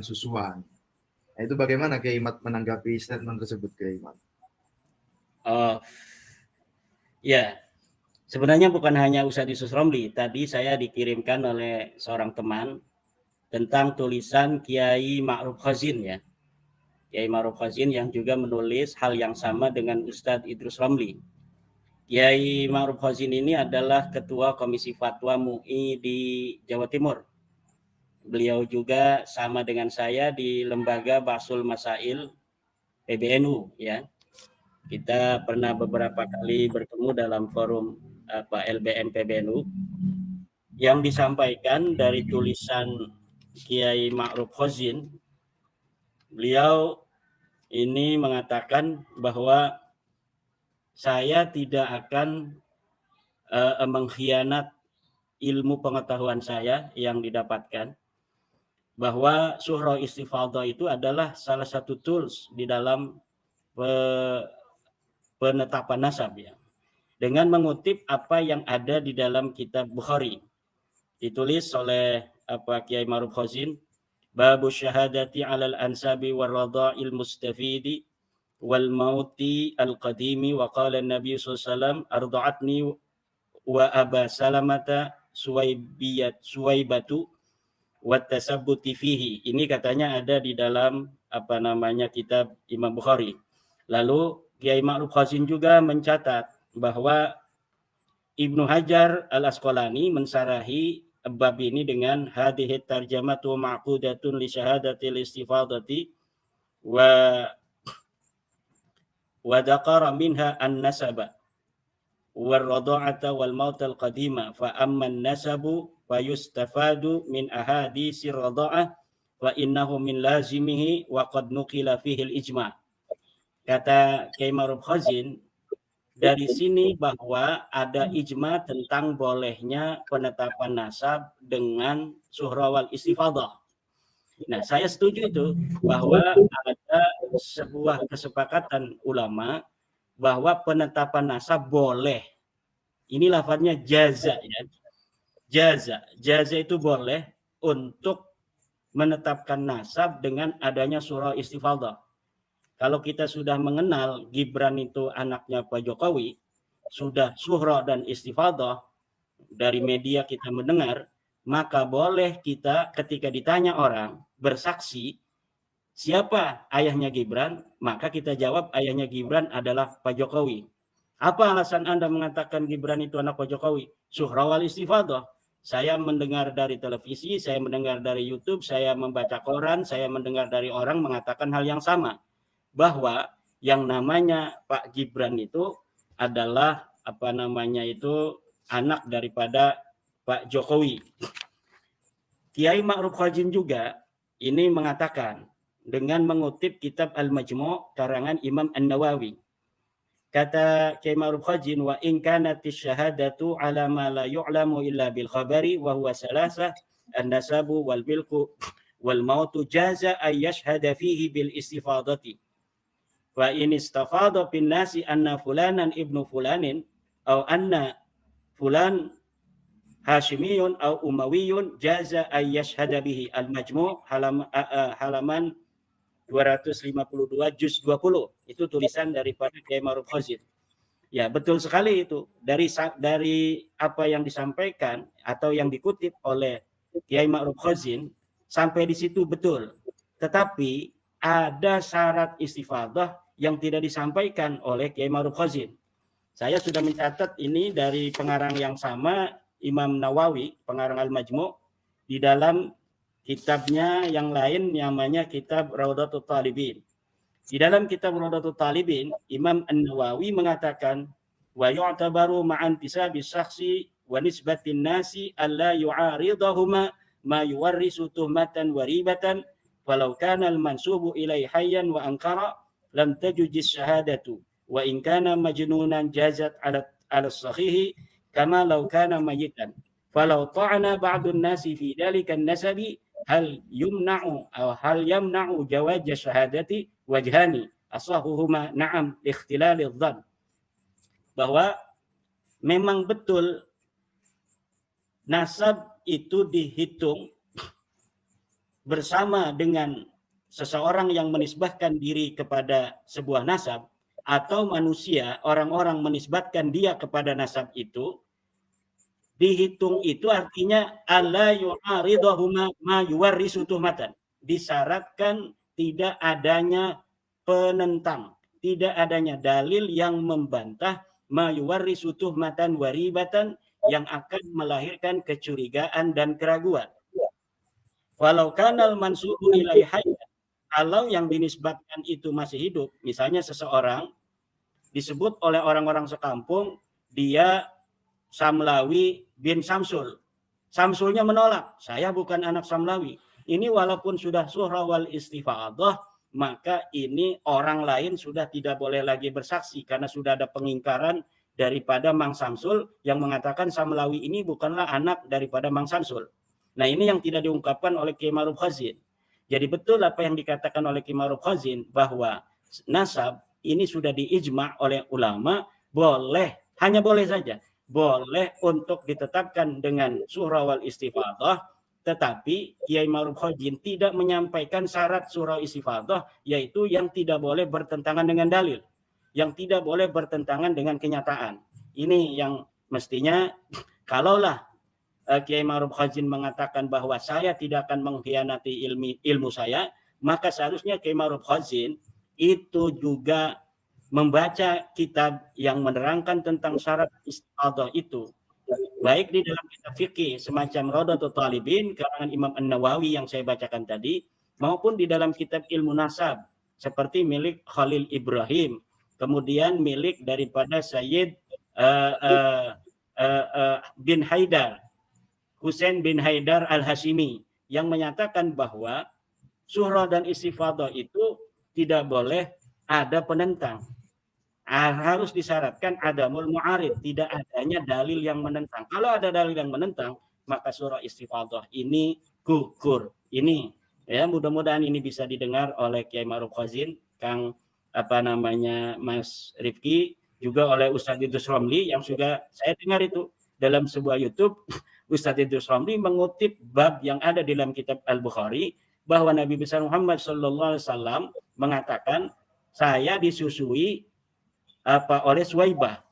susuan. Nah, itu bagaimana Kiai Mat menanggapi statement tersebut Kiai Mat? Oh, ya. Sebenarnya bukan hanya Ustadz Yusuf Romli. Tadi saya dikirimkan oleh seorang teman tentang tulisan Kiai Ma'ruf Khazin ya. Kiai Ma'ruf Khazin yang juga menulis hal yang sama dengan Ustadz Idrus Romli. Kiai Ma'ruf Khazin ini adalah Ketua Komisi Fatwa MUI di Jawa Timur. Beliau juga sama dengan saya di Lembaga Bahsul Masail PBNU ya. Kita pernah beberapa kali bertemu dalam forum LBM PBNU. Yang disampaikan dari tulisan Kiai Ma'ruf Khazin, beliau ini mengatakan bahwa saya tidak akan mengkhianat ilmu pengetahuan saya yang didapatkan, bahwa Surah Istifadah itu adalah salah satu tools di dalam penetapan nasab ya. Dengan mengutip apa yang ada di dalam kitab Bukhari, ditulis oleh Kiai Ma'ruf Khazin, babu syahadati 'alal ansabi war radha'il mustafidi wal mauti al qadimi wa qala an-nabi sallallahu alaihi wasallam arda'atni wa aba salamata suwaibatu wa tasabbuti fihi. Ini katanya ada di dalam kitab Imam Bukhari. Lalu Kiai Ma'ruf Khazin juga mencatat bahwa Ibnu Hajar Al-Asqalani mensarahi bab ini dengan hadhihi tarjamatu ma'qudatun li syahadatil istifadati wa dzakara minha an-nasaba wal radha'ata wal maut al-qadima fa amma an-nasabu fa yustafadu min ahaditsir radha'ah wa innahu min lazimihi wa qad nuqila fihi al-ijma'. Kata Kiai Ma'ruf Khazin, dari sini bahwa ada ijma tentang bolehnya penetapan nasab dengan suhra wal istifadah. Nah, saya setuju itu bahwa ada sebuah kesepakatan ulama bahwa penetapan nasab boleh. Ini lafadznya jaza ya. Jaza itu boleh untuk menetapkan nasab dengan adanya surah istifadah. Kalau kita sudah mengenal Gibran itu anaknya Pak Jokowi, sudah suhra dan istifadah, dari media kita mendengar, maka boleh kita ketika ditanya orang bersaksi siapa ayahnya Gibran, maka kita jawab ayahnya Gibran adalah Pak Jokowi. Apa alasan Anda mengatakan Gibran itu anak Pak Jokowi? Suhra wal istifadah. Saya mendengar dari televisi, saya mendengar dari YouTube, saya membaca koran, saya mendengar dari orang mengatakan hal yang sama, bahwa yang namanya Pak Gibran itu adalah anak daripada Pak Jokowi. Kiai Ma'ruf Khazin juga ini mengatakan dengan mengutip kitab Al-Majmu' karangan Imam An-Nawawi. Kata Kiai Ma'ruf Khazin, wa in kanatish syahadatu ala ma la yu'lamu illa bil khabari wa huwa salasah an-nasabu wal bilqu wal mautu jaza ay yashhada fihi bil istifadati. Wa in istafada bin nasi anna fulanan ibnu fulanin au anna fulan Hashimiyun au Umayyun jaza ay yashhada bihi. Al-Majmu' halaman 252 juz 20. Itu tulisan daripada Kiai Ma'ruf Khazin. Ya, betul sekali itu. Dari apa yang disampaikan atau yang dikutip oleh Kiai Ma'ruf Khazin sampai di situ betul. Tetapi ada syarat istifadah yang tidak disampaikan oleh Kiai Ma'ruf Khazin. Saya sudah mencatat ini dari pengarang yang sama, Imam Nawawi, pengarang Al-Majmu', di dalam kitabnya yang lain namanya kitab Raudatul Talibin. Di dalam kitab Raudatul Talibin, Imam An-Nawawi mengatakan, wa yu'tabaru ma'an tisabi syakhsi wa nisbatin nasi alla yu'aridahuma ma yuwarrisu tuhmatan wa ribatan walau kana al-mansubu ilai hayyan wa ankara lam tajujis syahadatu wa in kana majnunan jazat ala sahihi kama law kana mayitan falau ta'ana ba'dun nasi fi dalika an-nasabi hal yumna'u aw hal yamna'u jawaz syahadati wajhani asahuhuma na'am ikhtilalil dhann. Bahwa memang betul nasab itu dihitung bersama dengan seseorang yang menisbahkan diri kepada sebuah nasab, atau manusia, orang-orang menisbatkan dia kepada nasab itu, dihitung itu artinya alla yu'aridahuma ma yuwarrisu tuhmatan. Disyaratkan tidak adanya penentang, tidak adanya dalil yang membantah ma yuwarrisu tuhmatan waribatan, yang akan melahirkan kecurigaan dan keraguan. Walau kanal mansubu ilai hayy, kalau yang dinisbatkan itu masih hidup, misalnya seseorang disebut oleh orang-orang sekampung dia Samlawi bin Samsul. Samsulnya menolak, saya bukan anak Samlawi. Ini walaupun sudah surah wal istifadah, maka ini orang lain sudah tidak boleh lagi bersaksi karena sudah ada pengingkaran daripada Mang Samsul yang mengatakan Samlawi ini bukanlah anak daripada Mang Samsul. Nah, ini yang tidak diungkapkan oleh Kiai Ma'ruf Khazin. Jadi betul apa yang dikatakan oleh Kiai Ma'ruf Khazin bahwa nasab ini sudah diijma' oleh ulama, boleh, hanya boleh saja, boleh untuk ditetapkan dengan surah wal istifadah, tetapi Kiai Ma'ruf Khazin tidak menyampaikan syarat surah istifadah, yaitu yang tidak boleh bertentangan dengan dalil, yang tidak boleh bertentangan dengan kenyataan. Ini yang mestinya, kalaulah Kiai Ma'ruf Khazin mengatakan bahwa saya tidak akan mengkhianati ilmu saya, maka seharusnya Kiai Ma'ruf Khazin itu juga membaca kitab yang menerangkan tentang syarat istifadah itu, baik di dalam kitab fikih semacam Rawdatul Talibin karangan Imam An-Nawawi yang saya bacakan tadi, maupun di dalam kitab ilmu nasab seperti milik Khalil Ibrahim, kemudian milik daripada Sayyid bin Haidar, Husain bin Haidar Al-Hashimi, yang menyatakan bahwa surah dan istifadah itu tidak boleh ada penentang. Harus disyaratkan adamul mu'arid, tidak adanya dalil yang menentang. Kalau ada dalil yang menentang, maka surah istifadah ini gugur. Ini ya, mudah-mudahan ini bisa didengar oleh Kiai Ma'ruf Khazin, Kang Mas Rifki, juga oleh Ustadz Idrus Romli yang juga saya dengar itu dalam sebuah YouTube. Ustadz Idrus Romli mengutip bab yang ada di dalam kitab Al-Bukhari bahwa Nabi besar Muhammad SAW mengatakan, saya disusui oleh Suwaibah,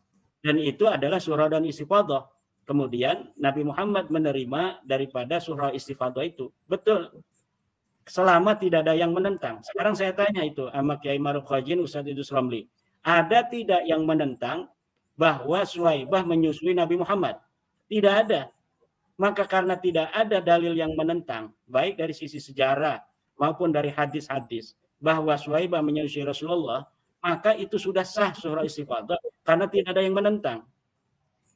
dan itu adalah surah dan istifadah. Kemudian Nabi Muhammad menerima daripada surah istifadah itu. Betul, selama tidak ada yang menentang. Sekarang saya tanya itu sama Kiai Ma'ruf Khazin, Ustadz Idrus Romli, ada tidak yang menentang bahwa Suwaibah menyusui Nabi Muhammad? Tidak ada. Maka karena tidak ada dalil yang menentang, baik dari sisi sejarah maupun dari hadis-hadis, bahwa Suwaibah menyusui Rasulullah, maka itu sudah sah surah istifadah karena tidak ada yang menentang.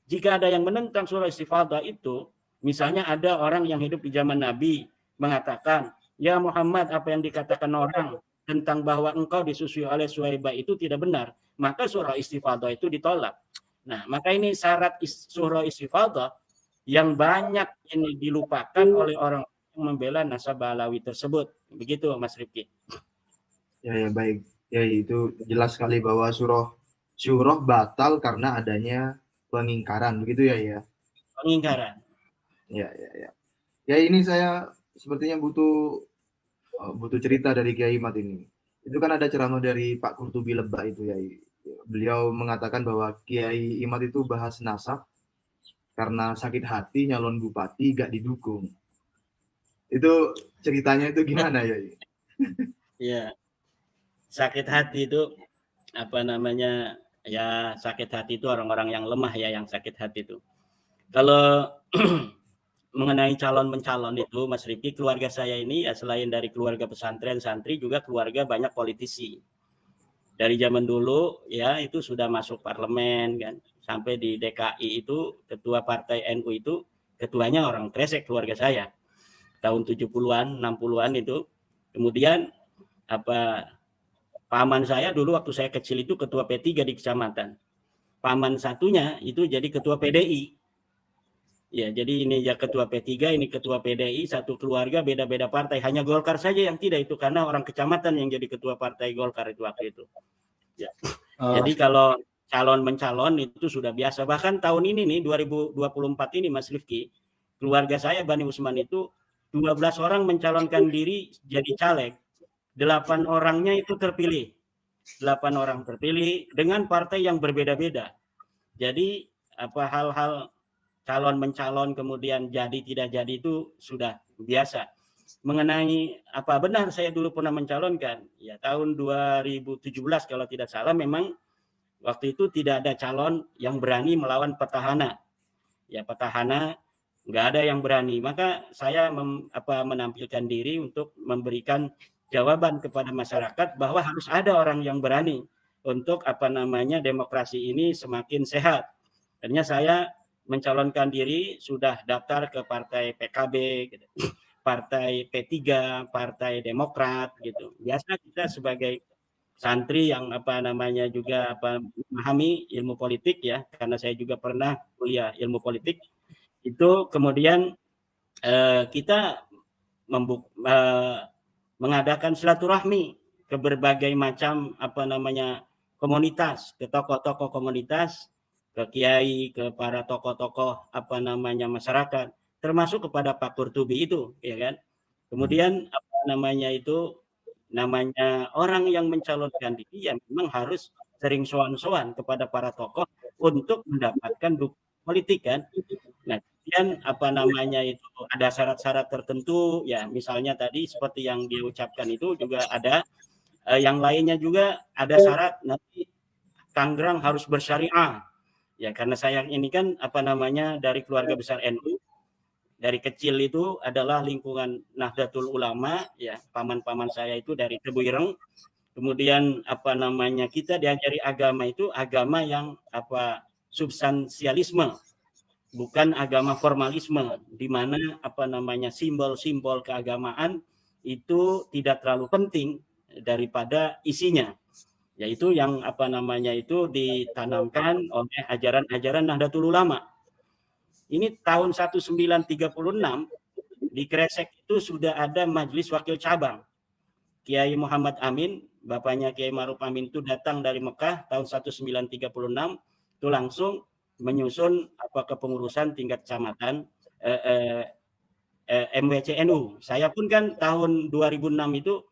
Jika ada yang menentang surah istifadah itu, misalnya ada orang yang hidup di zaman Nabi mengatakan, ya Muhammad, apa yang dikatakan orang tentang bahwa engkau disusui oleh Suwaibah itu tidak benar, maka surah istifadah itu ditolak. Nah, maka ini syarat surah istifadah yang banyak ini dilupakan oleh orang yang membela nasab Alawi tersebut. Begitu Mas Rifki. Ya baik. Ya itu jelas sekali bahwa surah batal karena adanya pengingkaran, begitu ya. Pengingkaran. Ya. Ya ini saya sepertinya butuh cerita dari Kiai Imad ini. Itu kan ada ceramah dari Pak Qurtubi Lebak itu ya. Beliau mengatakan bahwa Kiai Imad itu bahas nasab karena sakit hati nyalon bupati gak didukung. Itu ceritanya itu gimana ya? Ya, sakit hati itu apa namanya? Ya, sakit hati itu orang-orang yang lemah ya yang sakit hati itu. Kalau mengenai calon mencalon itu, Mas Rifki, keluarga saya ini ya selain dari keluarga pesantren santri juga keluarga banyak politisi. Dari zaman dulu ya itu sudah masuk parlemen kan, sampai di DKI itu ketua partai NU itu ketuanya orang Kresek keluarga saya. Tahun 70-an, 60-an itu. Kemudian paman saya dulu waktu saya kecil itu ketua P3 di kecamatan. Paman satunya itu jadi ketua PDI. Ya, jadi ini ya ketua P3, ini ketua PDI, satu keluarga beda-beda partai. Hanya Golkar saja yang tidak itu karena orang kecamatan yang jadi ketua partai Golkar itu waktu itu. Ya. Jadi kalau calon mencalon itu sudah biasa. Bahkan tahun ini nih 2024 ini Mas Rifki, keluarga saya Bani Usman itu 12 orang mencalonkan diri jadi caleg, 8 orangnya itu terpilih. 8 orang terpilih dengan partai yang berbeda-beda. Jadi apa hal-hal calon mencalon kemudian jadi tidak jadi itu sudah biasa. Mengenai apa benar saya dulu pernah mencalonkan, ya tahun 2017 kalau tidak salah memang waktu itu tidak ada calon yang berani melawan petahana. Ya petahana nggak ada yang berani. Maka saya menampilkan diri untuk memberikan jawaban kepada masyarakat bahwa harus ada orang yang berani untuk demokrasi ini semakin sehat. Akhirnya saya mencalonkan diri, sudah daftar ke partai PKB, gitu, partai P3, partai Demokrat, gitu. Biasa kita sebagai santri yang juga memahami ilmu politik ya, karena saya juga pernah kuliah ilmu politik. Itu kemudian kita mengadakan silaturahmi ke berbagai macam komunitas, ke tokoh-tokoh komunitas, ke kiai, ke para tokoh-tokoh masyarakat, termasuk kepada Pak Qurtubi itu, ya kan. Kemudian orang yang mencalonkan diri yang memang harus sering sowan-sowan kepada para tokoh untuk mendapatkan dukungan politik kan. Nah, kemudian itu ada syarat-syarat tertentu ya, misalnya tadi seperti yang diucapkan itu juga ada yang lainnya juga ada syarat nanti Tangerang harus bersyariah. Ya, karena saya ini kan dari keluarga besar NU, dari kecil itu adalah lingkungan Nahdlatul Ulama ya, paman-paman saya itu dari Tebu Ireng. Kemudian kita diajari agama itu agama yang substansialisme, bukan agama formalisme, di mana simbol-simbol keagamaan itu tidak terlalu penting daripada isinya, yaitu yang itu ditanamkan oleh ajaran-ajaran Nahdlatul Ulama. Ini tahun 1936 di Kresek itu sudah ada majelis wakil cabang. Kiai Muhammad Amin, bapaknya Kiai Ma'ruf Amin itu datang dari Mekah tahun 1936, itu langsung menyusun kepengurusan tingkat kecamatan MWCNU. Saya pun kan tahun 2006 itu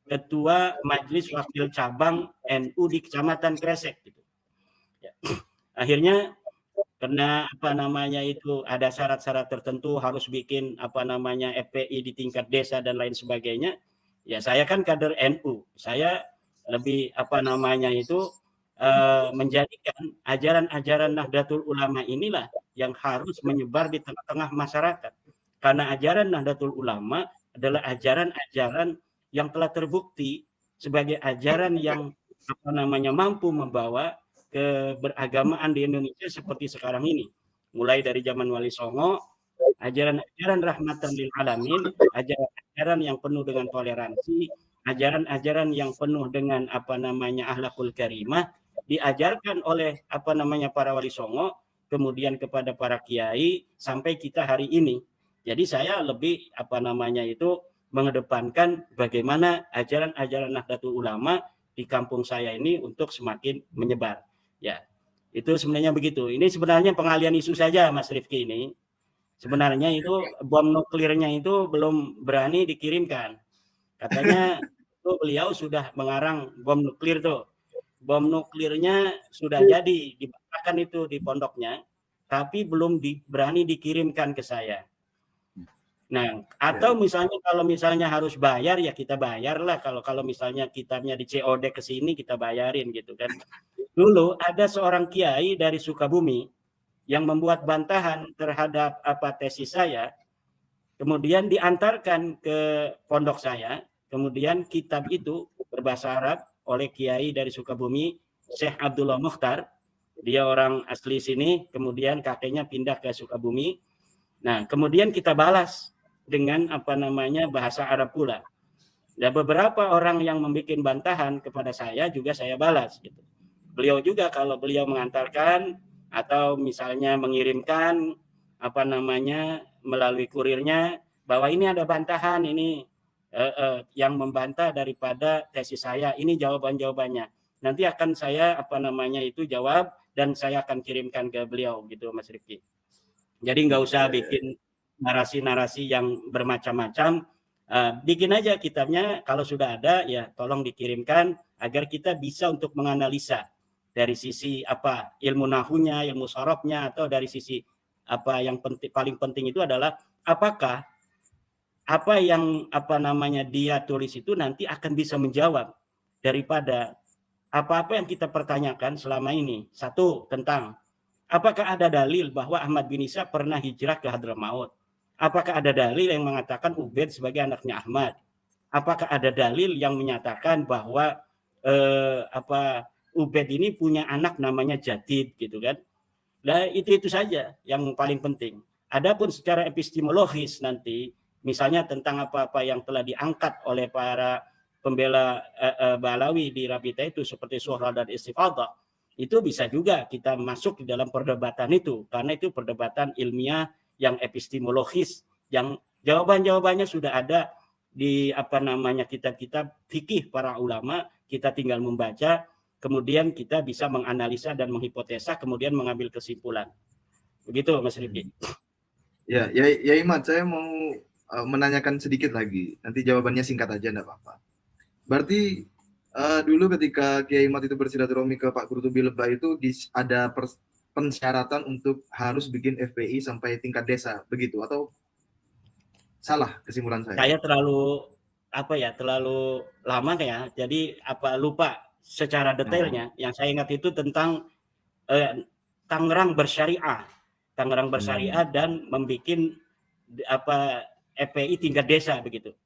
ketua majelis wakil cabang NU di Kecamatan Kresek gitu. Ya. Akhirnya karena itu ada syarat-syarat tertentu, harus bikin FPI di tingkat desa dan lain sebagainya. Ya saya kan kader NU, saya lebih menjadikan ajaran-ajaran Nahdlatul Ulama inilah yang harus menyebar di tengah-tengah masyarakat. Karena ajaran Nahdlatul Ulama adalah ajaran-ajaran yang telah terbukti sebagai ajaran yang mampu membawa keberagamaan di Indonesia seperti sekarang ini. Mulai dari zaman Wali Songo, ajaran-ajaran rahmatan lil alamin, ajaran-ajaran yang penuh dengan toleransi, ajaran-ajaran yang penuh dengan akhlakul karimah diajarkan oleh para Wali Songo, kemudian kepada para kiai sampai kita hari ini. Jadi saya lebih mengedepankan bagaimana ajaran-ajaran Nahdlatul Ulama di kampung saya ini untuk semakin menyebar. Ya, itu sebenarnya begitu. Ini sebenarnya pengalian isu saja, Mas Rifki ini. Sebenarnya itu bom nuklirnya itu belum berani dikirimkan. Katanya itu beliau sudah mengarang bom nuklir tuh. Bom nuklirnya sudah jadi, dibakar itu di pondoknya, tapi belum berani dikirimkan ke saya. Nah, atau misalnya kalau misalnya harus bayar ya kita bayarlah, kalau misalnya kitabnya di COD ke sini kita bayarin gitu kan. Dulu ada seorang kiai dari Sukabumi yang membuat bantahan terhadap tesis saya, kemudian diantarkan ke pondok saya, kemudian kitab itu berbahasa Arab oleh kiai dari Sukabumi, Syekh Abdullah Mukhtar. Dia orang asli sini, kemudian kakeknya pindah ke Sukabumi. Nah, kemudian kita balas dengan bahasa Arab pula. Dan beberapa orang yang membuat bantahan kepada saya juga saya balas gitu. Beliau juga kalau beliau mengantarkan atau misalnya mengirimkan melalui kurirnya bahwa ini ada bantahan ini yang membantah daripada tesis saya, ini jawaban-jawabannya. Nanti akan saya jawab dan saya akan kirimkan ke beliau gitu Mas Rifki. Jadi nggak usah bikin narasi-narasi yang bermacam-macam. Bikin aja kitabnya, kalau sudah ada ya tolong dikirimkan agar kita bisa untuk menganalisa dari sisi apa ilmu nahunya, ilmu sorobnya, atau dari sisi apa yang paling penting itu adalah apakah apa yang apa namanya dia tulis itu nanti akan bisa menjawab daripada apa-apa yang kita pertanyakan selama ini. Satu, tentang apakah ada dalil bahwa Ahmad bin Isa pernah hijrah ke Hadramaut? Apakah ada dalil yang mengatakan Ubaid sebagai anaknya Ahmad? Apakah ada dalil yang menyatakan bahwa Ubaid ini punya anak namanya Jadid gitu kan? Nah, itu saja yang paling penting. Adapun secara epistemologis nanti, misalnya tentang apa-apa yang telah diangkat oleh para pembela Balawi di Rabita itu seperti Suhra dan Istifadah, itu bisa juga kita masuk di dalam perdebatan itu, karena itu perdebatan ilmiah yang epistemologis, yang jawaban-jawabannya sudah ada di apa namanya kitab-kitab fikih para ulama. Kita tinggal membaca, kemudian kita bisa menganalisa dan menghipotesa, kemudian mengambil kesimpulan. Begitu, Mas Rifki. Ya, Iman, saya mau menanyakan sedikit lagi. Nanti jawabannya singkat aja, enggak apa-apa. Berarti dulu ketika Kiai Mat itu bersilaturahmi ke Pak Qurtubi Lebah itu ada persyaratan untuk harus bikin FPI sampai tingkat desa, begitu? Atau salah kesimpulan saya? Saya terlalu lama ya, jadi lupa secara detailnya. Yang saya ingat itu tentang Tangerang bersyariah, dan membuat FPI tingkat desa begitu.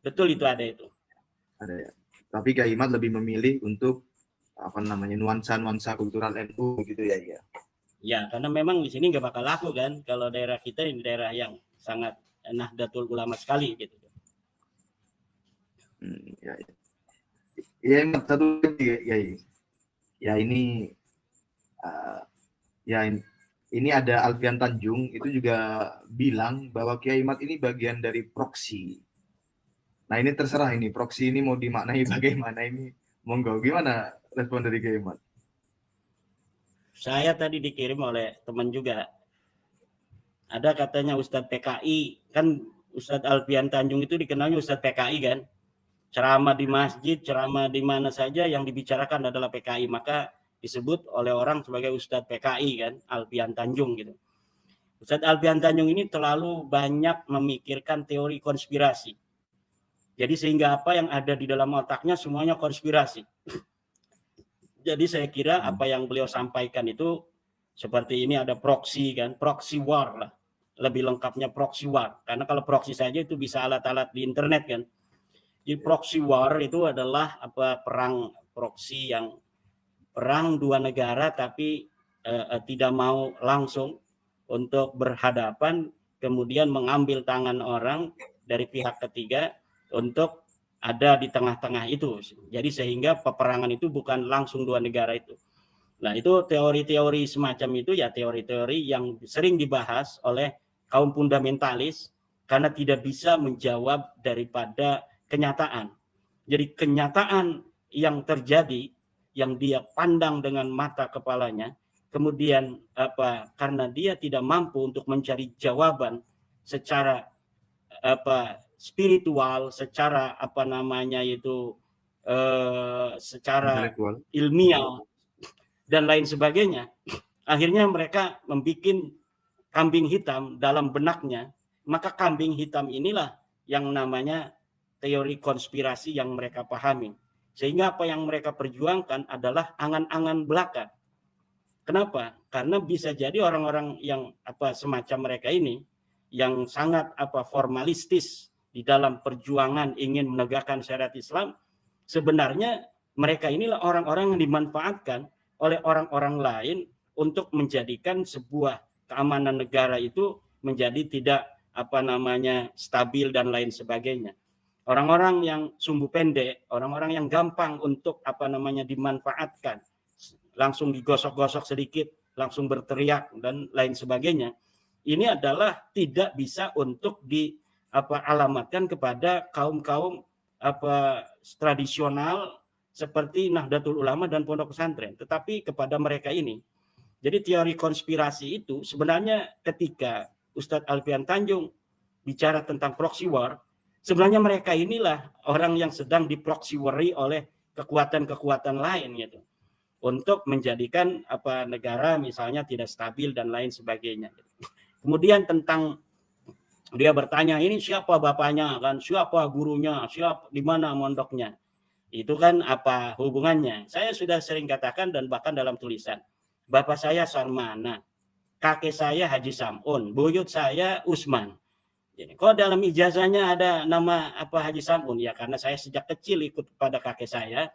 Betul, itu ada itu. Ada ya. Tapi Kiai Mat lebih memilih untuk nuansa kultural NU gitu ya. Ya, karena memang di sini nggak bakal laku kan, kalau daerah kita ini daerah yang sangat Nahdlatul Ulama sekali gitu. Ya, satu lagi ya ini ini ada Alfian Tanjung itu juga bilang bahwa Kiai Mat ini bagian dari proksi. Nah, ini terserah ini proksi ini mau dimaknai bagaimana ini, monggo, gimana respon dari Kiai Mat? Saya tadi dikirim oleh teman juga, ada katanya Ustadz PKI, kan Ustadz Alfian Tanjung itu dikenalnya Ustadz PKI kan, ceramah di masjid, ceramah di mana saja yang dibicarakan adalah PKI, maka disebut oleh orang sebagai Ustadz PKI kan, Alfian Tanjung gitu. Ustadz Alfian Tanjung ini terlalu banyak memikirkan teori konspirasi. Jadi sehingga apa yang ada di dalam otaknya semuanya konspirasi. Jadi saya kira apa yang beliau sampaikan itu seperti ini, ada proxy kan, proxy war lah. Lebih lengkapnya proxy war. Karena kalau proxy saja itu bisa alat-alat di internet kan. Jadi proxy war itu adalah perang proxy, yang perang dua negara tapi tidak mau langsung untuk berhadapan, kemudian mengambil tangan orang dari pihak ketiga untuk ada di tengah-tengah itu. Jadi sehingga peperangan itu bukan langsung dua negara itu. Nah, itu teori-teori semacam itu ya, teori-teori yang sering dibahas oleh kaum fundamentalis karena tidak bisa menjawab daripada kenyataan. Jadi kenyataan yang terjadi, yang dia pandang dengan mata kepalanya, kemudian karena dia tidak mampu untuk mencari jawaban secara spiritual, secara secara ilmiah dan lain sebagainya, akhirnya mereka membuat kambing hitam dalam benaknya. Maka kambing hitam inilah yang namanya teori konspirasi yang mereka pahami. Sehingga apa yang mereka perjuangkan adalah angan-angan belaka. Kenapa? Karena bisa jadi orang-orang yang semacam mereka ini yang sangat formalistis di dalam perjuangan ingin menegakkan syariat Islam, sebenarnya mereka inilah orang-orang yang dimanfaatkan oleh orang-orang lain untuk menjadikan sebuah keamanan negara itu menjadi tidak stabil dan lain sebagainya. Orang-orang yang sumbu pendek, orang-orang yang gampang untuk dimanfaatkan, langsung digosok-gosok sedikit, langsung berteriak dan lain sebagainya. Ini adalah tidak bisa untuk alamatkan kepada kaum-kaum tradisional seperti Nahdlatul Ulama dan pondok pesantren, tetapi kepada mereka ini. Jadi teori konspirasi itu sebenarnya ketika Ustadz Alfian Tanjung bicara tentang proxy war, sebenarnya mereka inilah orang yang sedang diproxy wari oleh kekuatan-kekuatan lain gitu, untuk menjadikan negara misalnya tidak stabil dan lain sebagainya. Kemudian tentang dia bertanya, ini siapa bapaknya kan, siapa gurunya, siapa di mana mondoknya. Itu kan apa hubungannya? Saya sudah sering katakan dan bahkan dalam tulisan, bapak saya Sarmana, kakek saya Haji Samun, buyut saya Usman. Jadi, kok dalam ijazahnya ada nama Haji Samun? Ya karena saya sejak kecil ikut pada kakek saya,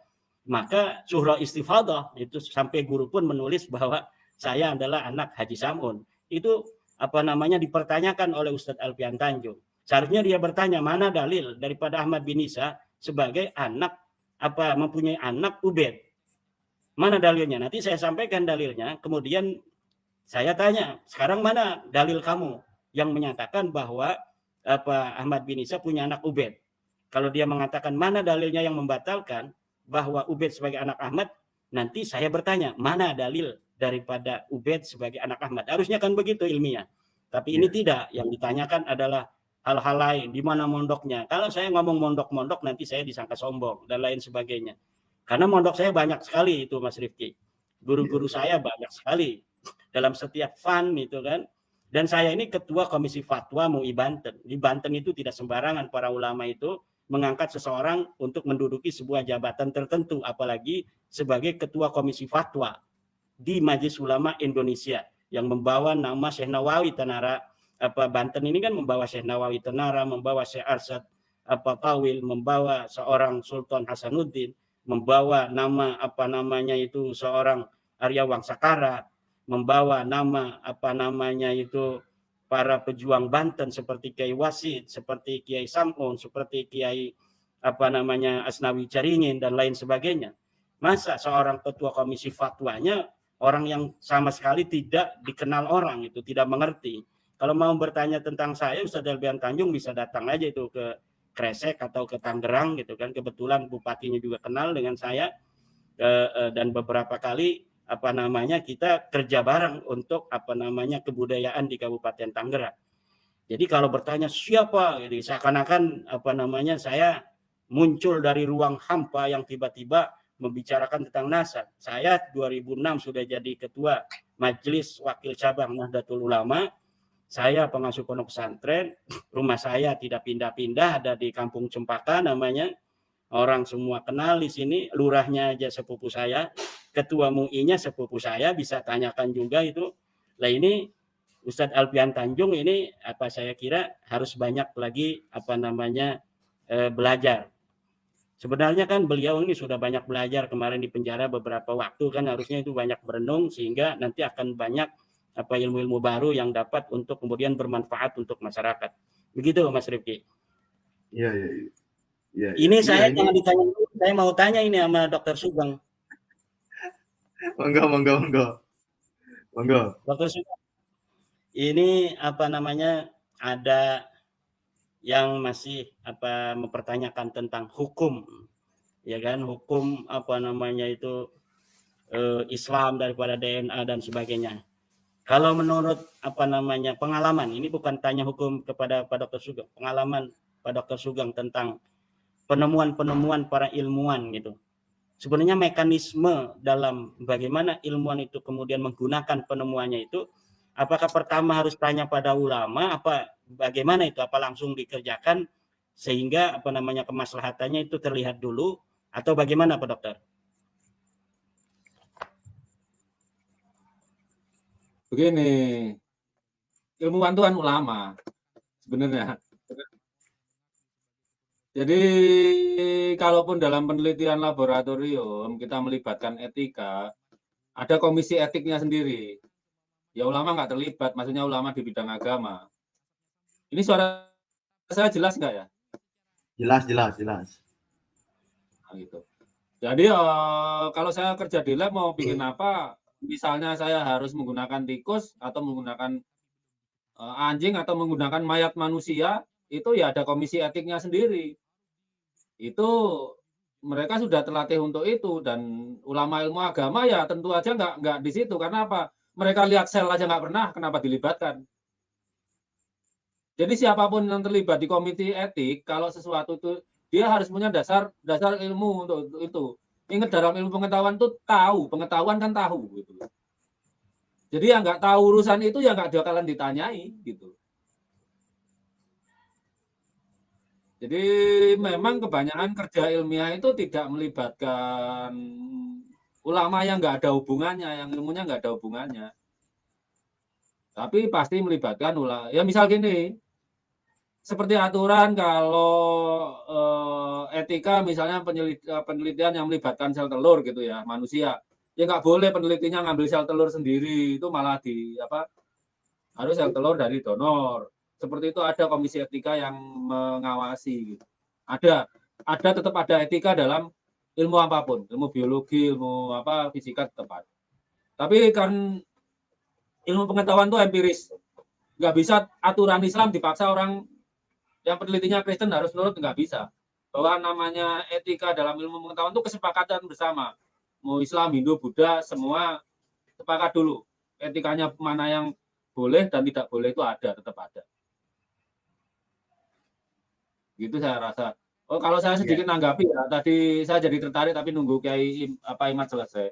maka surah istifadah itu sampai guru pun menulis bahwa saya adalah anak Haji Samun. Itu dipertanyakan oleh Ustadz Alfian Tanjung. Seharusnya dia bertanya, mana dalil daripada Ahmad bin Isa sebagai anak mempunyai anak Ubaid. Mana dalilnya? Nanti saya sampaikan dalilnya. Kemudian saya tanya, sekarang mana dalil kamu yang menyatakan bahwa Ahmad bin Isa punya anak Ubaid? Kalau dia mengatakan mana dalilnya yang membatalkan bahwa Ubaid sebagai anak Ahmad, nanti saya bertanya, mana dalil daripada Ubaid sebagai anak Ahmad? Harusnya kan begitu ilmiah. Tapi ini tidak. Yang ditanyakan adalah hal-hal lain, di mana mondoknya. Kalau saya ngomong mondok-mondok, nanti saya disangka sombong dan lain sebagainya. Karena mondok saya banyak sekali itu, Mas Rifki. Guru-guru saya banyak sekali dalam setiap fund itu kan. Dan saya ini ketua komisi fatwa MUI Banten. Di Banten itu tidak sembarangan para ulama itu mengangkat seseorang untuk menduduki sebuah jabatan tertentu, apalagi sebagai ketua komisi fatwa di Majelis Ulama Indonesia yang membawa nama Syekh Nawawi Tanara. Banten ini kan membawa Syekh Nawawi Tanara, membawa Syekh Arsyad Tawil, membawa seorang Sultan Hasanuddin, membawa nama seorang Arya Wangsakara, membawa nama para pejuang Banten seperti Kiai Wasid, seperti Kiai Samun, seperti Kiai Asnawi Caringin dan lain sebagainya. Masa seorang ketua komisi fatwanya orang yang sama sekali tidak dikenal orang, itu tidak mengerti. Kalau mau bertanya tentang saya, Ustadz Alfian Tanjung bisa datang aja itu ke Kresek atau ke Tangerang gitu kan. Kebetulan bupatinya juga kenal dengan saya, dan beberapa kali kita kerja bareng untuk kebudayaan di Kabupaten Tangerang. Jadi kalau bertanya siapa, jadi seakan-akan saya muncul dari ruang hampa yang tiba-tiba membicarakan tentang nasab. Saya 2006 sudah jadi ketua Majelis Wakil Cabang Nahdlatul Ulama. Saya pengasuh pondok pesantren, rumah saya tidak pindah-pindah, ada di Kampung Cempaka namanya. Orang semua kenal di sini, lurahnya aja sepupu saya, ketua MUI-nya sepupu saya, bisa tanyakan juga itu. Nah ini Ustadz Alfian Tanjung ini saya kira harus banyak lagi belajar. Sebenarnya kan beliau ini sudah banyak belajar, kemarin di penjara beberapa waktu kan, harusnya itu banyak berenung sehingga nanti akan banyak ilmu-ilmu baru yang dapat untuk kemudian bermanfaat untuk masyarakat. Begitu Mas Rifki. Iya. Ini saya jangan ditanya, saya mau tanya ini sama Dr. Sugeng. Monggo. Dr. Sugeng, ini ada yang masih mempertanyakan tentang hukum, ya kan, hukum Islam daripada DNA dan sebagainya. Kalau menurut pengalaman, ini bukan tanya hukum kepada Pak Dr. Sugeng, pengalaman Pak Dr. Sugeng tentang penemuan-penemuan para ilmuwan gitu. Sebenarnya mekanisme dalam bagaimana ilmuwan itu kemudian menggunakan penemuannya itu, apakah pertama harus tanya pada ulama, bagaimana itu, apa langsung dikerjakan sehingga kemaslahatannya itu terlihat dulu, atau bagaimana Pak Dokter? Begini, ilmuwan itu kan ulama sebenarnya. Jadi kalaupun dalam penelitian laboratorium kita melibatkan etika, ada komisi etiknya sendiri. Ya ulama nggak terlibat, maksudnya ulama di bidang agama. Ini suara saya jelas nggak ya? Jelas. Nah, gitu. Jadi kalau saya kerja di lab mau bikin apa, misalnya saya harus menggunakan tikus atau menggunakan anjing atau menggunakan mayat manusia, itu ya ada komisi etiknya sendiri. Itu mereka sudah terlatih untuk itu, dan ulama ilmu agama ya tentu aja nggak di situ. Karena apa? Mereka lihat sel aja nggak pernah, kenapa dilibatkan? Jadi siapapun yang terlibat di komite etik, kalau sesuatu itu dia harus punya dasar ilmu untuk itu. Ingat dalam ilmu pengetahuan itu tahu, pengetahuan kan tahu gitu. Jadi yang nggak tahu urusan itu ya nggak bakalan ditanyai gitu. Jadi memang kebanyakan kerja ilmiah itu tidak melibatkan ulama yang nggak ada hubungannya, yang ilmunya nggak ada hubungannya. Tapi pasti melibatkan ulama. Ya misal gini, seperti aturan kalau etika misalnya penelitian yang melibatkan sel telur gitu ya, manusia. Ya nggak boleh penelitinya ngambil sel telur sendiri, itu malah harus sel telur dari donor. Seperti itu ada komisi etika yang mengawasi gitu. Ada tetap ada etika dalam ilmu apapun, ilmu biologi, ilmu fisika tetap ada. Tapi kan ilmu pengetahuan itu empiris. Nggak bisa aturan Islam dipaksa orang yang penelitinya Kristen harus nurut, nggak bisa. Bahwa namanya etika dalam ilmu pengetahuan itu kesepakatan bersama. Mau Islam, Hindu, Buddha, semua sepakat dulu. Etikanya mana yang boleh dan tidak boleh itu tetap ada. Gitu saya rasa. Oh, kalau saya sedikit nanggapi ya, tadi saya jadi tertarik tapi nunggu Kiai Imad selesai.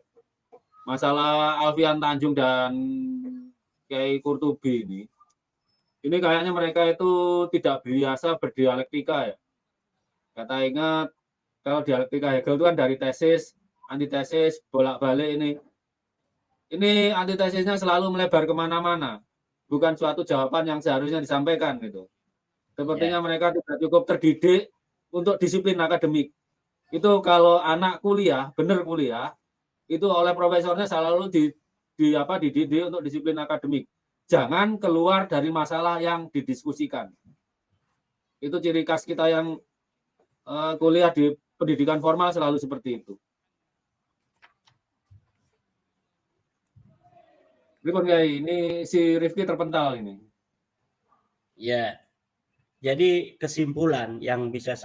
Masalah Alfian Tanjung dan Kiai Qurtubi ini kayaknya mereka itu tidak biasa berdialektika ya. Kata ingat kalau dialektika Hegel itu kan dari tesis, antitesis, bolak-balik ini. Ini antitesisnya selalu melebar kemana-mana. Bukan suatu jawaban yang seharusnya disampaikan gitu. Sepertinya mereka tidak cukup terdidik untuk disiplin akademik. Itu kalau anak kuliah, benar kuliah, itu oleh profesornya selalu dididik untuk disiplin akademik. Jangan keluar dari masalah yang didiskusikan. Itu ciri khas kita yang kuliah di pendidikan formal selalu seperti itu. Ini si Rifki terpental ini. Ya, jadi kesimpulan yang bisa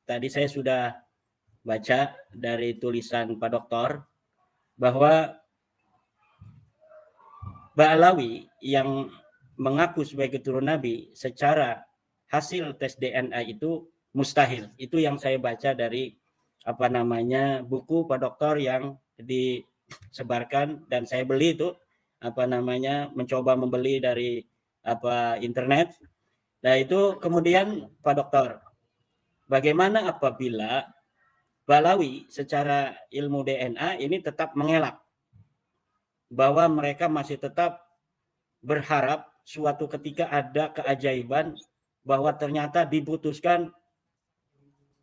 tadi saya sudah baca dari tulisan Pak Doktor bahwa Ba'alawi yang mengaku sebagai keturunan Nabi secara hasil tes DNA itu mustahil. Itu yang saya baca dari buku Pak Doktor yang disebarkan dan saya beli itu mencoba membeli dari internet. Nah itu kemudian Pak Doktor, bagaimana apabila Ba'alawi secara ilmu DNA ini tetap mengelak bahwa mereka masih tetap berharap suatu ketika ada keajaiban bahwa ternyata diputuskan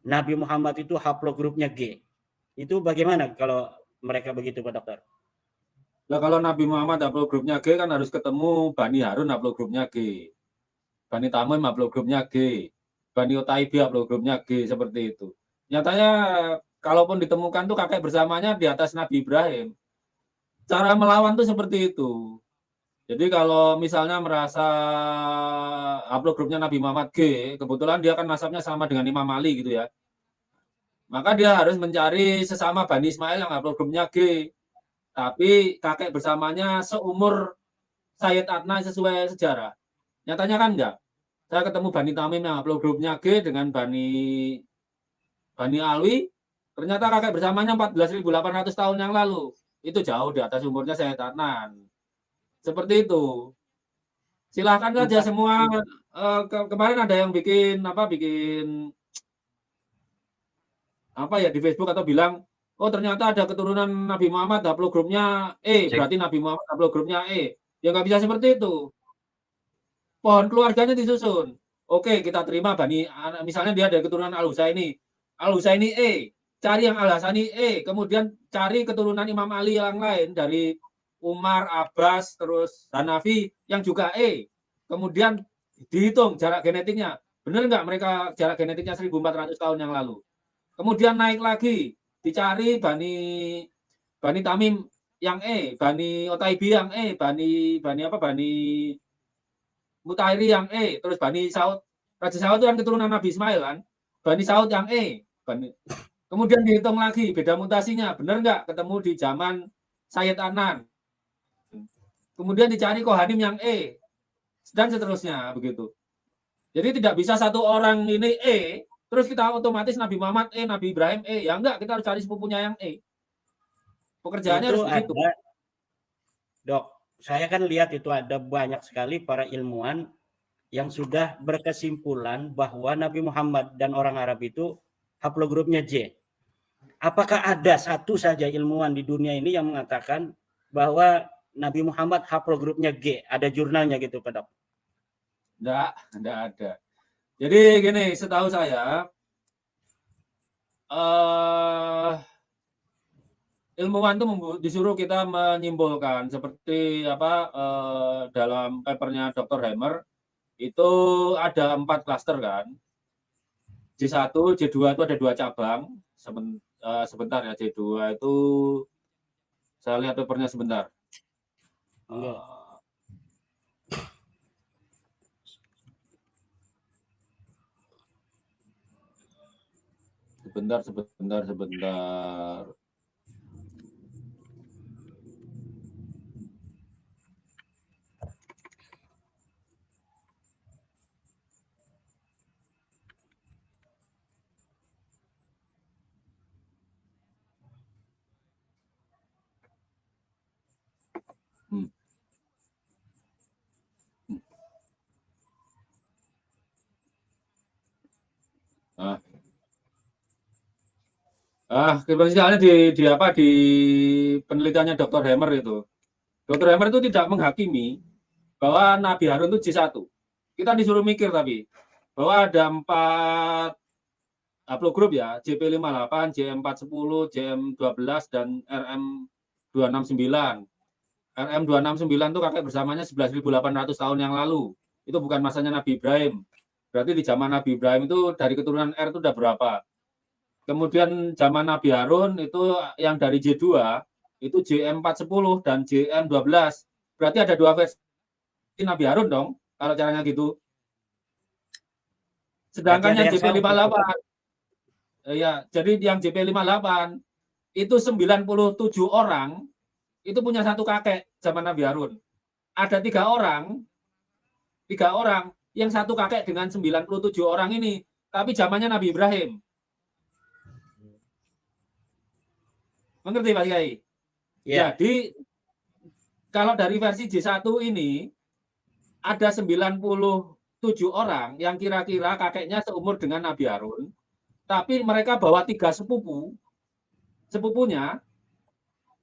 Nabi Muhammad itu haplogrupnya G. Itu bagaimana kalau mereka begitu Pak Dokter? Nah, kalau Nabi Muhammad haplogrupnya G kan harus ketemu Bani Harun haplogrupnya G. Bani Tamim haplogrupnya G. Bani Utaibi haplogrupnya G, seperti itu. Nyatanya kalaupun ditemukan tuh kakek bersamanya di atas Nabi Ibrahim. Cara melawan tuh seperti itu. Jadi kalau misalnya merasa haplogrupnya Nabi Muhammad G, kebetulan dia kan nasabnya sama dengan Imam Ali gitu ya. Maka dia harus mencari sesama Bani Ismail yang haplogrupnya G. Tapi kakek bersamanya seumur Sayyid Adnan sesuai sejarah. Nyatanya kan enggak. Saya ketemu Bani Tamim yang haplogrupnya G dengan Bani Alwi. Ternyata kakek bersamanya 14.800 tahun yang lalu. Itu jauh di atas umurnya Sayyid Adnan. Seperti itu. Silahkan saja semua. Kemarin ada yang bikin di Facebook atau bilang, oh ternyata ada keturunan Nabi Muhammad haplogrupnya E, berarti Nabi Muhammad haplogrupnya E. Ya nggak bisa seperti itu. Pohon keluarganya disusun. Oke, kita terima misalnya dia ada keturunan Al-Husaini. Al-Husaini E, cari yang Al-Hasani E, kemudian cari keturunan Imam Ali yang lain dari Umar, Abbas, terus Hanafi yang juga E. Kemudian dihitung jarak genetiknya. Benar nggak mereka jarak genetiknya 1.400 tahun yang lalu? Kemudian naik lagi, dicari Bani Tamim yang E, Bani Utaibi yang E, Bani Mutairi yang E, terus Bani Saud. Raja Saud itu kan keturunan Nabi Ismail kan. Bani Saud yang E. Kemudian dihitung lagi, beda mutasinya. Benar nggak ketemu di zaman Sayyid Adnan? Kemudian dicari Kohanim yang E. dan seterusnya begitu. Jadi tidak bisa satu orang ini E, terus kita otomatis Nabi Muhammad E, Nabi Ibrahim E. Ya enggak, kita harus cari sepupunya yang E. Pekerjaannya Itu harus begitu. ada, Dok. Saya kan lihat itu ada banyak sekali para ilmuwan yang sudah berkesimpulan bahwa Nabi Muhammad dan orang Arab itu haplogrupnya J. Apakah ada satu saja ilmuwan di dunia ini yang mengatakan bahwa Nabi Muhammad haplogrupnya G? Ada jurnalnya gitu, Pak Dok? Enggak ada. Jadi gini, setahu saya ilmuwan itu disuruh kita menyimpulkan seperti apa dalam papernya Dr. Hammer itu ada 4 klaster kan. J1, J2 itu ada 2 cabang. Sebentar ya, J2 itu saya lihat papernya sebentar. Sebentar. Misalnya di penelitiannya Dr. Hammer itu. Dr. Hammer itu tidak menghakimi bahwa Nabi Harun itu J1. Kita disuruh mikir tapi bahwa ada 4 haplogrup ya, JP58, JM410, JM12 dan RM269. RM269 itu kakek bersamanya 11.800 tahun yang lalu. Itu bukan masanya Nabi Ibrahim. Berarti di zaman Nabi Ibrahim itu dari keturunan R itu udah berapa? Kemudian zaman Nabi Harun itu yang dari J2 itu JM410 dan JM12. Berarti ada 2 versi Nabi Harun dong, kalau caranya gitu. Sedangkan yang JP58 ya, jadi yang JP58 itu 97 orang itu punya satu kakek zaman Nabi Harun. Ada 3 orang yang satu kakek dengan 97 orang ini, tapi zamannya Nabi Ibrahim. Mengerti Pak Kiai? Yeah. Jadi kalau dari versi J1 ini ada 97 orang yang kira-kira kakeknya seumur dengan Nabi Harun, tapi mereka bawa 3 sepupunya,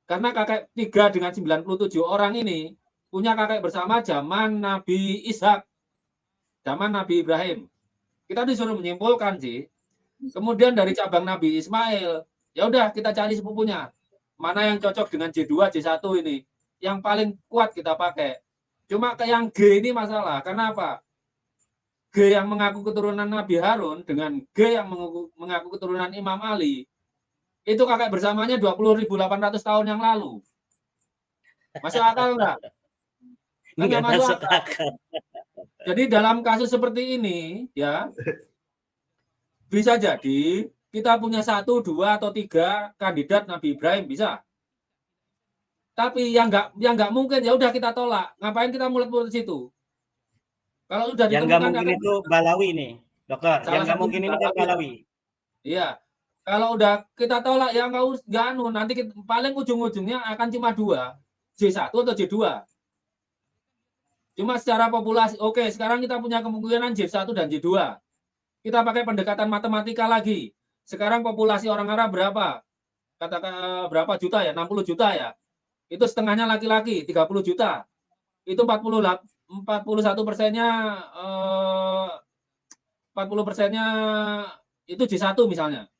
karena kakek 3 dengan 97 orang ini punya kakek bersama zaman Nabi Ishak, zaman Nabi Ibrahim. Kita disuruh menyimpulkan sih. Kemudian dari cabang Nabi Ismail, ya udah kita cari sepupunya. Mana yang cocok dengan J2, J1 ini. Yang paling kuat kita pakai. Cuma ke yang G ini masalah. Kenapa? G yang mengaku keturunan Nabi Harun dengan G yang mengaku keturunan Imam Ali. Itu kakek bersamanya 20.800 tahun yang lalu. Masuk akal enggak? Enggak masuk akal. Jadi dalam kasus seperti ini, ya, bisa jadi kita punya 1, 2, atau 3 kandidat Nabi Ibrahim bisa. Tapi yang nggak mungkin ya udah kita tolak. Ngapain kita mulut-mulut situ? Kalau udah yang nggak mungkin itu Balawi nih, Dokter. Yang nggak mungkin ini kan Balawi. Iya. Kalau udah kita tolak ya nggak nanti paling ujung-ujungnya akan cuma 2, J1 atau J2. Cuma secara populasi, oke, sekarang kita punya kemungkinan J1 dan J2. Kita pakai pendekatan matematika lagi. Sekarang populasi orang Arab berapa? Katakan berapa juta ya? 60 juta ya. Itu setengahnya laki-laki, 30 juta. Itu 41%-nya 40%-nya itu J1 misalnya.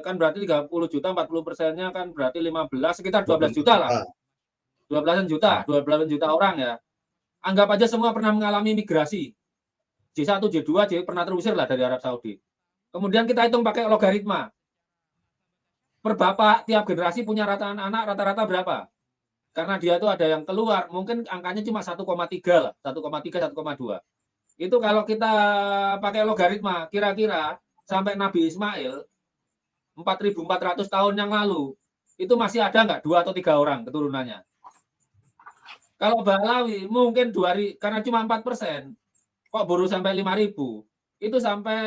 Kan berarti 30 juta, 40%-nya kan berarti 15, sekitar 12 juta lah. 12 juta orang ya. Anggap aja semua pernah mengalami migrasi. J1, J2, pernah terusir lah dari Arab Saudi. Kemudian kita hitung pakai logaritma. Per bapak tiap generasi punya anak rata-rata berapa? Karena dia itu ada yang keluar, mungkin angkanya cuma 1,3 lah, 1,3, 1,2. Itu kalau kita pakai logaritma, kira-kira sampai Nabi Ismail 4.400 tahun yang lalu, itu masih ada nggak 2 atau 3 orang keturunannya? Kalau Balawi mungkin karena cuma 4%, kok baru sampai 5.000. Itu sampai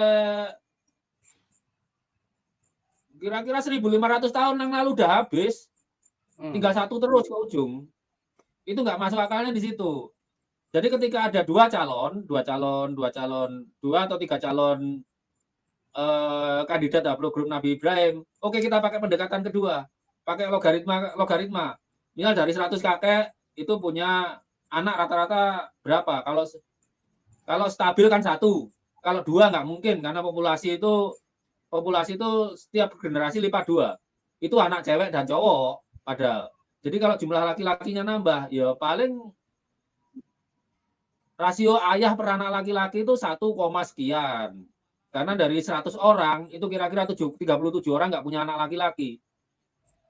kira-kira 1.500 tahun yang lalu udah habis. Tinggal satu terus ke ujung. Itu nggak masuk akalnya di situ. Jadi ketika ada dua atau tiga calon kandidat haplogrup Nabi Ibrahim, oke kita pakai pendekatan kedua, pakai logaritma. Misal dari 100 kakek itu punya anak rata-rata berapa? Kalau stabil kan 1, kalau 2 nggak mungkin karena populasi itu setiap generasi lipat 2. Itu anak cewek dan cowok padahal. Jadi kalau jumlah laki-lakinya nambah, ya paling rasio ayah per anak laki-laki itu 1, sekian. Karena dari 100 orang itu kira-kira 37 orang nggak punya anak laki-laki.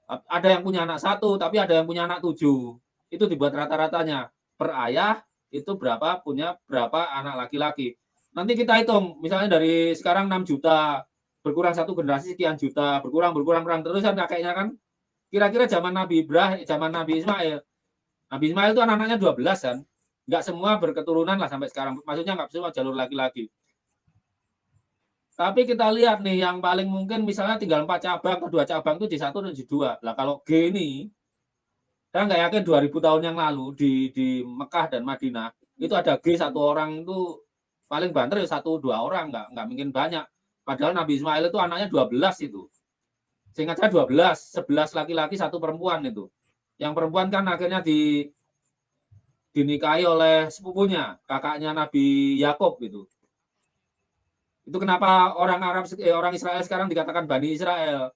Ada yang punya anak 1, tapi ada yang punya anak 7. Itu dibuat rata-ratanya per ayah itu punya berapa anak laki-laki. Nanti kita hitung, misalnya dari sekarang 6 juta, berkurang 1 generasi sekian juta, berkurang terus kan kakeknya kan. Kira-kira zaman Nabi Ibrahim, zaman Nabi Ismail. Nabi Ismail itu anak-anaknya 12 kan. Nggak semua berketurunan lah sampai sekarang. Maksudnya nggak semua jalur laki-laki. Tapi kita lihat nih yang paling mungkin misalnya tinggal 4 cabang atau 2 cabang itu J1 dan J2. Lah kalau G ini, saya nggak yakin 2000 tahun yang lalu di Mekah dan Madinah itu ada G 1 orang itu paling banter ya 1-2 orang, nggak mungkin banyak. Padahal Nabi Ismail itu anaknya 12 itu. Seingat saya 11 laki-laki 1 perempuan itu. Yang perempuan kan akhirnya dinikahi oleh sepupunya, kakaknya Nabi Yakub gitu. Itu kenapa orang Israel sekarang dikatakan Bani Israel.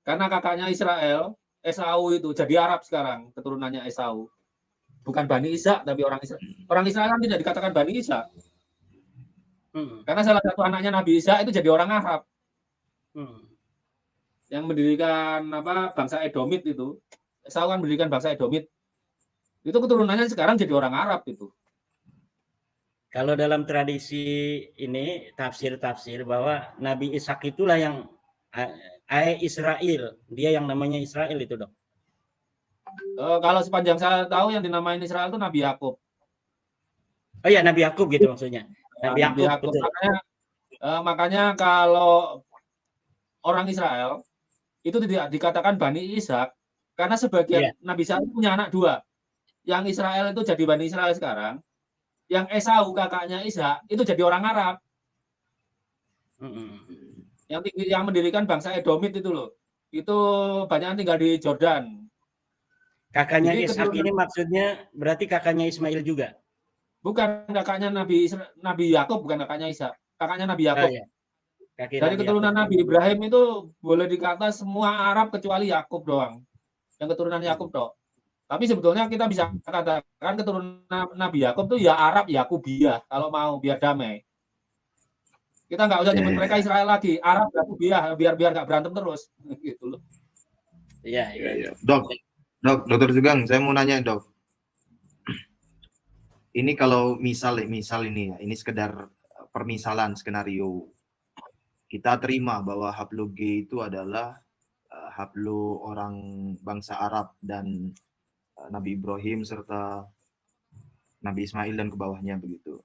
Karena kakaknya Israel, Esau itu jadi Arab sekarang, keturunannya Esau. Bukan Bani Ishak, tapi orang Israel. Orang Israel kan tidak dikatakan Bani Ishak. Karena salah satu anaknya Nabi Ishak itu jadi orang Arab. Yang mendirikan bangsa Edomit itu. Esau kan mendirikan bangsa Edomit. Itu keturunannya sekarang jadi orang Arab itu. Kalau dalam tradisi ini tafsir bahwa Nabi Ishak itulah yang Israel, dia yang namanya Israel itu dong. Kalau sepanjang saya tahu yang dinamain Israel itu Nabi Yakub. Oh ya, Nabi Yakub gitu maksudnya. Nabi Yakub. Betul. Makanya kalau orang Israel itu tidak dikatakan Bani Ishak karena sebagian Nabi Ishak punya anak 2. Yang Israel itu jadi Bani Israel sekarang. Yang Esau kakaknya Ishak itu jadi orang Arab. Yang mendirikan bangsa Edomit itu loh. Itu banyak tinggal di Jordan. Kakaknya Ishak ini maksudnya berarti kakaknya Ismail juga? Bukan, kakaknya Nabi Yakub, bukan kakaknya Ishak. Kakaknya Nabi Yakub. Ya. Dari keturunan Nabi Ibrahim itu boleh dikata semua Arab kecuali Yakub doang. Yang keturunan Yakub doang. Tapi sebetulnya kita bisa katakan keturunan Nabi Yakub itu ya Arab Yakubiyah kalau mau biar damai. Kita nggak usah nyebut mereka Israel lagi, Arab Yakubiyah biar nggak berantem terus gitu loh. Iya. Dokter Sugeng, saya mau nanya dok. Ini kalau misal ini ya, ini sekedar permisalan skenario. Kita terima bahwa haplo G itu adalah haplo orang bangsa Arab dan Nabi Ibrahim serta Nabi Ismail dan ke bawahnya begitu.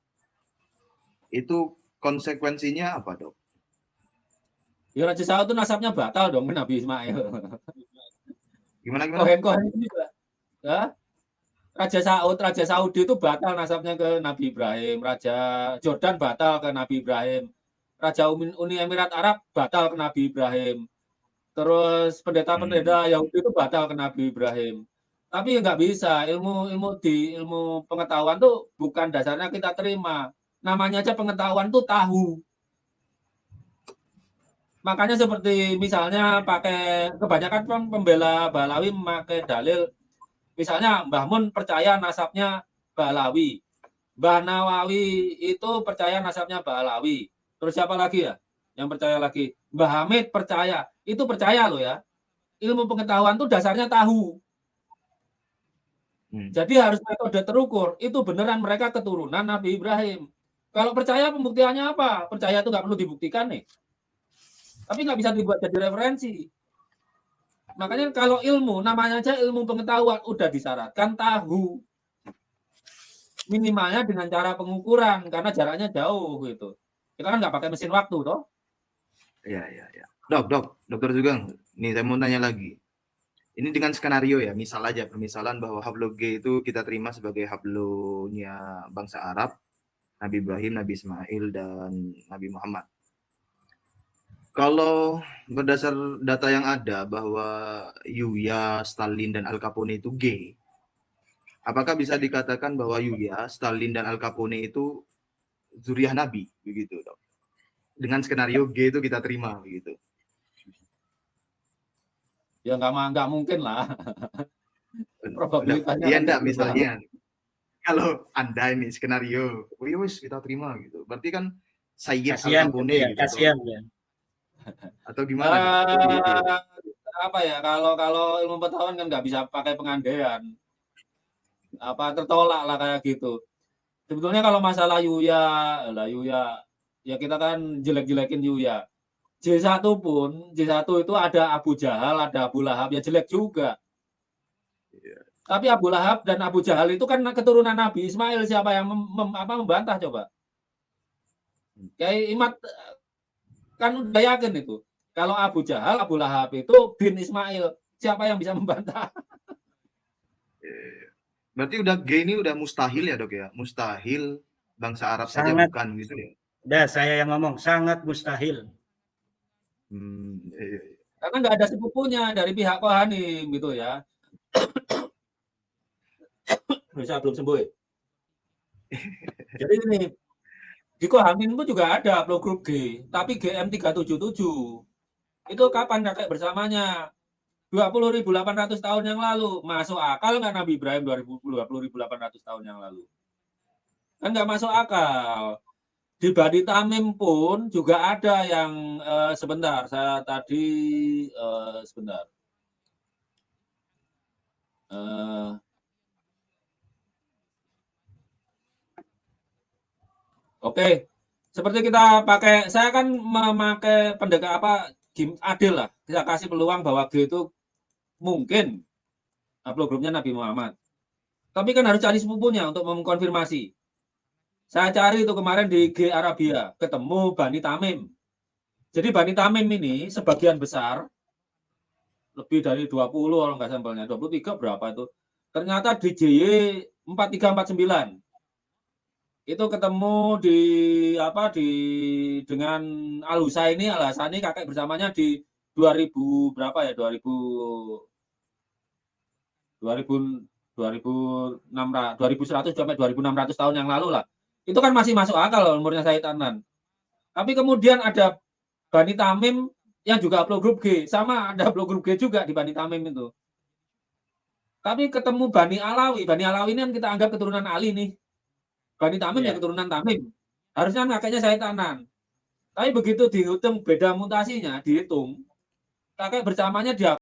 Itu konsekuensinya apa, Dok? Ya Raja Saud itu nasabnya batal dong Nabi Ismail. Gimana? Kohen juga. Ya? Raja Saudi itu batal nasabnya ke Nabi Ibrahim. Raja Jordan batal ke Nabi Ibrahim. Raja Uni Emirat Arab batal ke Nabi Ibrahim. Terus pendeta-pendeta Yahudi itu batal ke Nabi Ibrahim. Tapi nggak bisa, ilmu pengetahuan tuh bukan dasarnya kita terima. Namanya aja pengetahuan tuh tahu. Makanya seperti misalnya kebanyakan pembela Balawi memakai dalil, misalnya Mbah Mun percaya nasabnya Balawi. Mbah Nawawi itu percaya nasabnya Balawi. Terus siapa lagi ya yang percaya lagi? Mbah Hamid percaya. Itu percaya loh ya. Ilmu pengetahuan tuh dasarnya tahu. Jadi harus metode terukur. Itu beneran mereka keturunan Nabi Ibrahim. Kalau percaya pembuktiannya apa? Percaya itu nggak perlu dibuktikan nih. Tapi nggak bisa dibuat jadi referensi. Makanya kalau ilmu, namanya aja ilmu pengetahuan, udah disyaratkan tahu. minimalnya dengan cara pengukuran karena jaraknya jauh gitu. Kita kan nggak pakai mesin waktu toh. Iya, iya, iya. Dokter Sugeng, nih saya mau tanya lagi. Ini dengan skenario ya, misal aja permisalan bahwa hablo G itu kita terima sebagai hablonya bangsa Arab, Nabi Ibrahim, Nabi Ismail, dan Nabi Muhammad. Kalau berdasar data yang ada bahwa Yuya, Stalin, dan Al Capone itu gay, apakah bisa dikatakan bahwa Yuya, Stalin, dan Al Capone itu zuriat Nabi, begitu dok? Dengan skenario G itu kita terima, begitu. Ya nggak mungkin lah. Probabilitasnya Iya kan enggak, gitu, Pak. misalnya kalau Anda ini skenario, oh iya wis kita terima gitu. Berarti kan Sayyid Al Kasihan Capone gitu ya, gitu kasihan ya. atau gimana dok? Apa ya, kalau ilmu pengetahuan kan nggak bisa pakai pengandaian. Apa tertolak lah kayak gitu. Sebetulnya kalau masalah Yuya, ya kita kan jelek-jelekin Yuya. J1 pun, J1 itu ada Abu Jahal, ada Abu Lahab, ya jelek juga. Tapi Abu Lahab dan Abu Jahal itu kan keturunan Nabi Ismail, siapa yang membantah coba? Kayak Imat kan udah yakin itu. Kalau Abu Jahal, Abu Lahab itu bin Ismail, siapa yang bisa membantah? Berarti udah G ini udah mustahil ya dok ya? Mustahil bangsa Arab saja Sangat. bukan gitu ya? Dah saya yang ngomong, sangat mustahil. Iya. Karena nggak ada sepupunya dari pihak Kohanim gitu ya. Bisa belum sembuh ya? Jadi ini di Kohanim pun juga ada haplogrup G, tapi GM377. Itu kapan kakek bersamanya? 20.800 tahun yang lalu. Masuk akal nggak Nabi Ibrahim 20.800 tahun yang lalu? Kan nggak masuk akal. Di Bani Tamim pun juga ada yang sebentar, saya tadi sebentar. Oke, seperti kita pakai, saya kan memakai pendekatan adil lah. Kita kasih peluang bahwa G itu mungkin haplogrupnya Nabi Muhammad. Tapi kan harus cari sepupunya untuk mengkonfirmasi. Saya cari itu kemarin di G Arabia, ketemu Bani Tamim. Jadi Bani Tamim ini sebagian besar, lebih dari 20 kalau nggak sampelnya, 23 berapa itu. Ternyata di JY 4349. Itu ketemu dengan Al-Husaini, Al-Hasani kakek bersamanya di 2000 berapa ya? 2100 sampai 2600 tahun yang lalu lah. Itu kan masih masuk akal umurnya Sayyid Adnan. Tapi kemudian ada Bani Tamim yang juga haplogrup G, sama ada haplogrup G juga di Bani Tamim itu. Tapi ketemu Bani Alawi ini kan kita anggap keturunan Ali nih. Bani Tamim ya keturunan Tamim. Harusnya kakeknya Sayyid Adnan. Tapi begitu dihitung beda mutasinya, dihitung, kakek bersamanya dia